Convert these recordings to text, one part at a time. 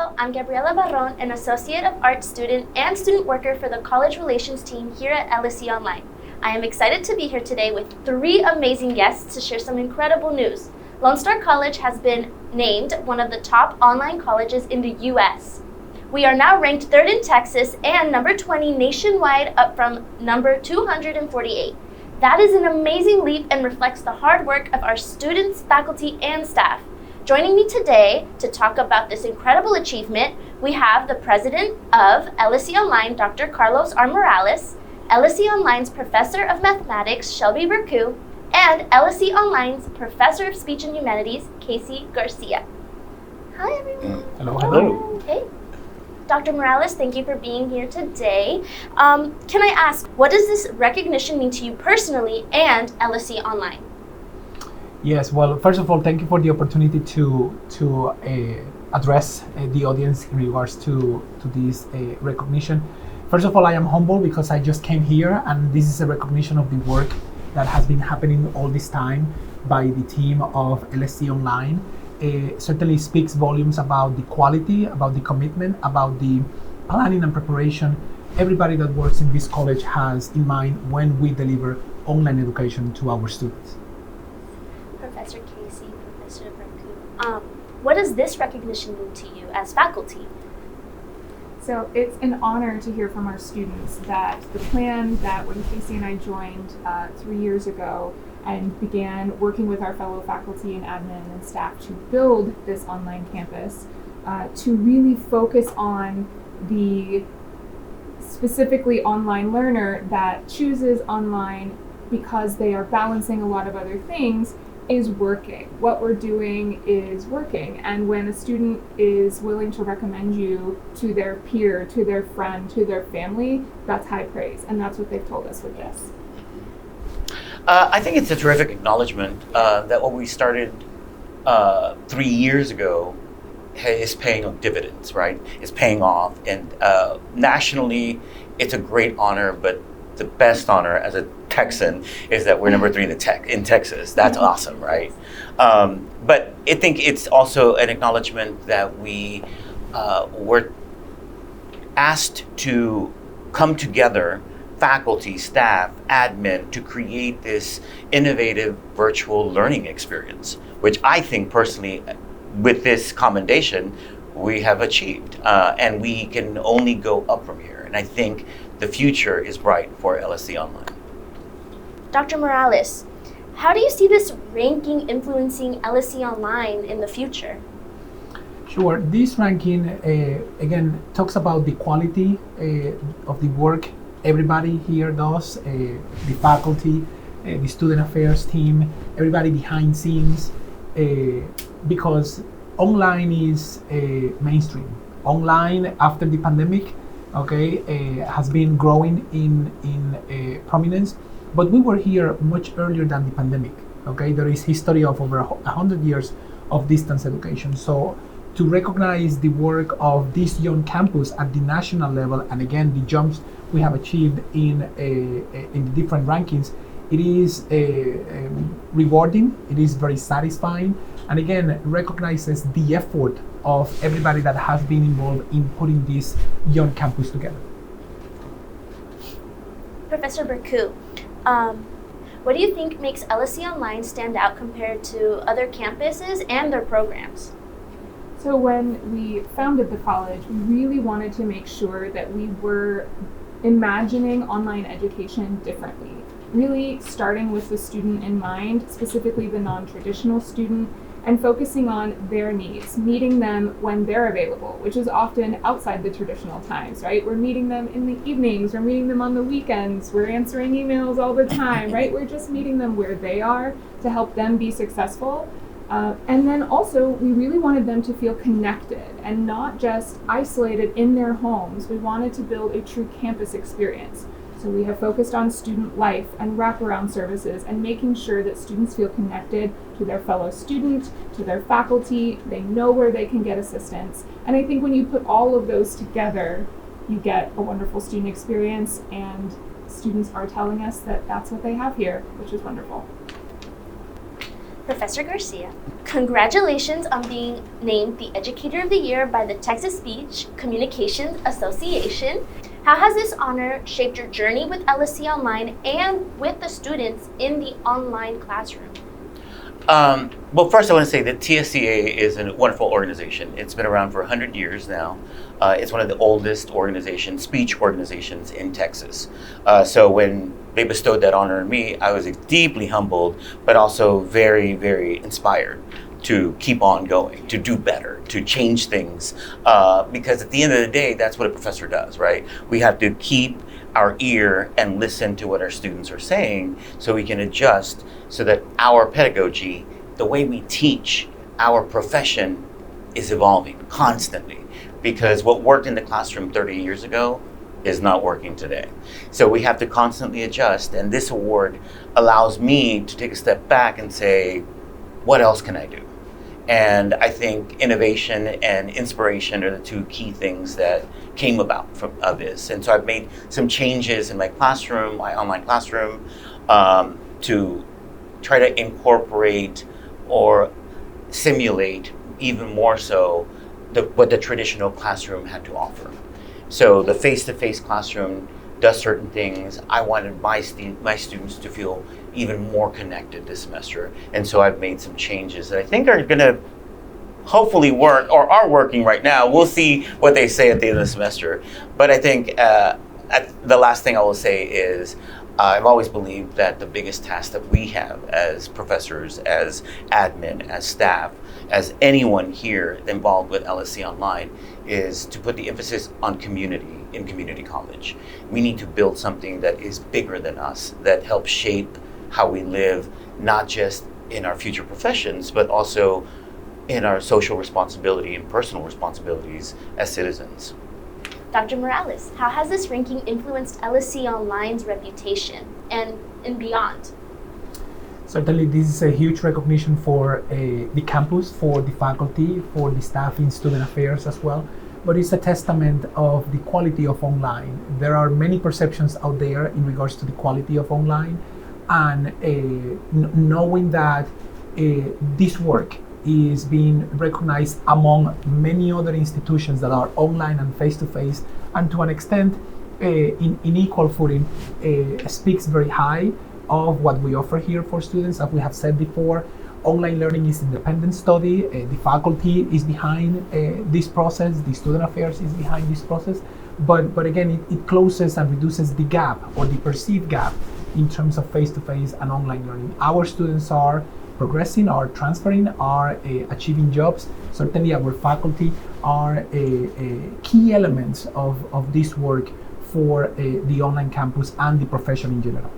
Hello, I'm Gabriela Barron, an Associate of Arts student and student worker for the College Relations team here at LSC-Online. I am excited to be here today with 3 amazing guests to share some incredible news. Lone Star College has been named one of the top online colleges in the U.S. We are now ranked 3rd in Texas and number 20 nationwide, up from number 248. That is an amazing leap and reflects the hard work of our students, faculty, and staff. Joining me today to talk about this incredible achievement, we have the president of LSC-Online, Dr. Carlos R. Morales, LSC-Online's Professor of Mathematics, Shelby Bercu, and LSC-Online's Professor of Speech and Humanities, Casey Garcia. Hi, everyone. Hello, hello. Hey. Dr. Morales, thank you for being here today. Can I ask, what does this recognition mean to you personally and LSC-Online? Yes, well, first of all, thank you for the opportunity to address the audience in regards to this recognition. First of all, I am humble because I just came here, and this is a recognition of the work that has been happening all this time by the team of LSC-Online. Certainly speaks volumes about the quality, about the commitment, about the planning and preparation everybody that works in this college has in mind when we deliver online education to our students. Professor Casey, Professor Bercu, what does this recognition mean to you as faculty? So it's an honor to hear from our students that the plan that when Casey and I joined 3 years ago and began working with our fellow faculty and admin and staff to build this online campus, to really focus on the specifically online learner that chooses online because they are balancing a lot of other things, is working. What we're doing is working. And when a student is willing to recommend you to their peer, to their friend, to their family, that's high praise. And that's what they've told us with this. I think it's a terrific acknowledgement that what we started 3 years ago is paying dividends, right? It's paying off. And nationally, it's a great honor, but the best honor as a Texan is that we're number 3 in Texas. That's awesome, right? But I think it's also an acknowledgement that we were asked to come together, faculty, staff, admin, to create this innovative virtual learning experience, which I think personally, with this commendation, we have achieved. And we can only go up from here. And I think the future is bright for LSC-Online. Dr. Morales, how do you see this ranking influencing LSC-Online in the future? Sure. This ranking, again, talks about the quality of the work everybody here does, the faculty, the student affairs team, everybody behind scenes, because online is mainstream. Online, after the pandemic, has been growing in prominence, but we were here much earlier than the pandemic. There is history of over 100 years of distance education. So to recognize the work of this young campus at the national level, and again the jumps we have achieved in the different rankings, it is rewarding. It is very satisfying, and again recognizes the effort of everybody that has been involved in putting this young campus together. Professor Bercu, what do you think makes LSC-Online stand out compared to other campuses and their programs? So when we founded the college, we really wanted to make sure that we were imagining online education differently, really starting with the student in mind, specifically the non-traditional student, and focusing on their needs, meeting them when they're available, which is often outside the traditional times, right? We're meeting them in the evenings, we're meeting them on the weekends, we're answering emails all the time, right? We're just meeting them where they are to help them be successful. And then also, we really wanted them to feel connected and not just isolated in their homes. We wanted to build a true campus experience. So we have focused on student life and wraparound services and making sure that students feel connected to their fellow student, to their faculty, they know where they can get assistance. And I think when you put all of those together, you get a wonderful student experience, and students are telling us that that's what they have here, which is wonderful. Professor Garcia, congratulations on being named the Educator of the Year by the Texas Speech Communications Association. How has this honor shaped your journey with LSC Online and with the students in the online classroom? Well, first I want to say that TSCA is a wonderful organization. It's been around for 100 years now. It's one of the oldest speech organizations in Texas. So when they bestowed that honor on me, I was deeply humbled, but also very, very inspired to keep on going, to do better, to change things. Because at the end of the day, that's what a professor does, right? We have to keep our ear and listen to what our students are saying so we can adjust so that our pedagogy, the way we teach, our profession is evolving constantly. Because what worked in the classroom 30 years ago is not working today. So we have to constantly adjust, and this award allows me to take a step back and say, what else can I do? And I think innovation and inspiration are the two key things that came about of this. And so I've made some changes in my classroom, my online classroom, to try to incorporate or simulate even more so what the traditional classroom had to offer. So the face-to-face classroom does certain things. I wanted my students to feel even more connected this semester. And so I've made some changes that I think are going to hopefully work or are working right now. We'll see what they say at the end of the semester. But I think the last thing I will say is I've always believed that the biggest task that we have as professors, as admin, as staff, as anyone here involved with LSC Online is to put the emphasis on community in community college. We need to build something that is bigger than us, that helps shape how we live, not just in our future professions, but also in our social responsibility and personal responsibilities as citizens. Dr. Morales, how has this ranking influenced LSC Online's reputation and beyond? Certainly, this is a huge recognition for the campus, for the faculty, for the staff in student affairs as well. But it's a testament of the quality of online. There are many perceptions out there in regards to the quality of online, and knowing that this work is being recognized among many other institutions that are online and face-to-face, and to an extent in equal footing, speaks very high of what we offer here for students. As we have said before, online learning is independent study. The faculty is behind this process, the student affairs is behind this process, but again, it closes and reduces the gap or the perceived gap in terms of face-to-face and online learning. Our students are progressing, are transferring, are achieving jobs. Certainly our faculty are key elements of this work for the online campus and the profession in general.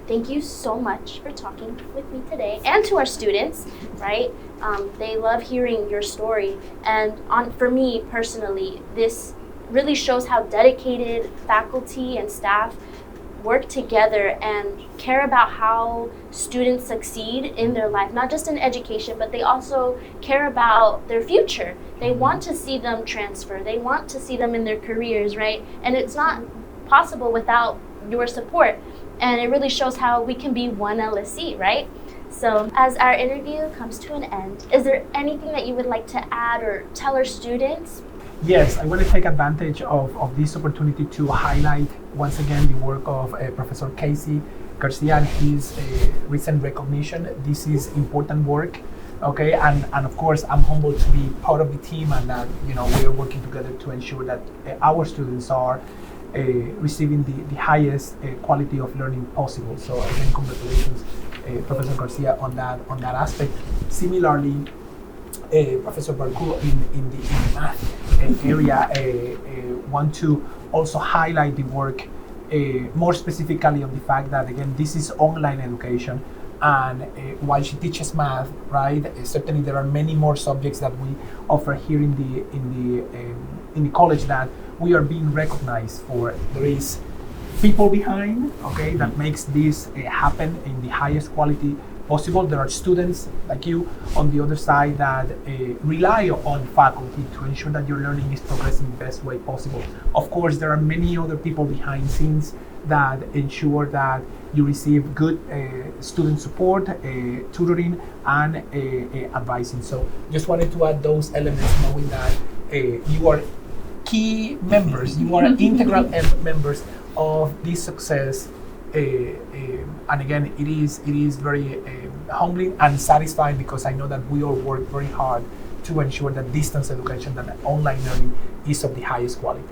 Thank you so much for talking with me today, and to our students, right? They love hearing your story, and for me personally, this really shows how dedicated faculty and staff work together and care about how students succeed in their life, not just in education, but they also care about their future. They want to see them transfer. They want to see them in their careers, right? And it's not possible without your support. And it really shows how we can be one LSC, right? So as our interview comes to an end, is there anything that you would like to add or tell our students? Yes, I want to take advantage of this opportunity to highlight once again the work of Professor Casey Garcia and his recent recognition. This is important work, okay? And of course, I'm humbled to be part of the team, and that we are working together to ensure that our students are receiving the highest quality of learning possible. So again, congratulations, Professor Garcia, on that aspect. Similarly, Professor Bercu in the math area want to also highlight the work more specifically on the fact that again this is online education, and while she teaches math, right, certainly there are many more subjects that we offer here in the college that we are being recognized for. There is people behind, okay, that makes this happen in the highest quality possible. There are students like you on the other side that rely on faculty to ensure that your learning is progressing the best way possible. Of course, there are many other people behind scenes that ensure that you receive good student support, tutoring, and advising. So just wanted to add those elements, knowing that you are key members, you are integral members of this success. And again, it is very humbling and satisfying, because I know that we all work very hard to ensure that distance education and online learning is of the highest quality.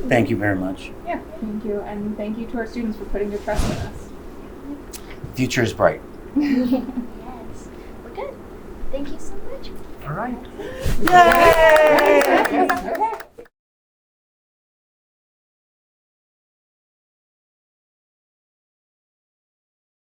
Thank you very much. Yeah, thank you. And thank you to our students for putting their trust in us. Future is bright. Yes. We're good. Thank you so much. All right. Yay!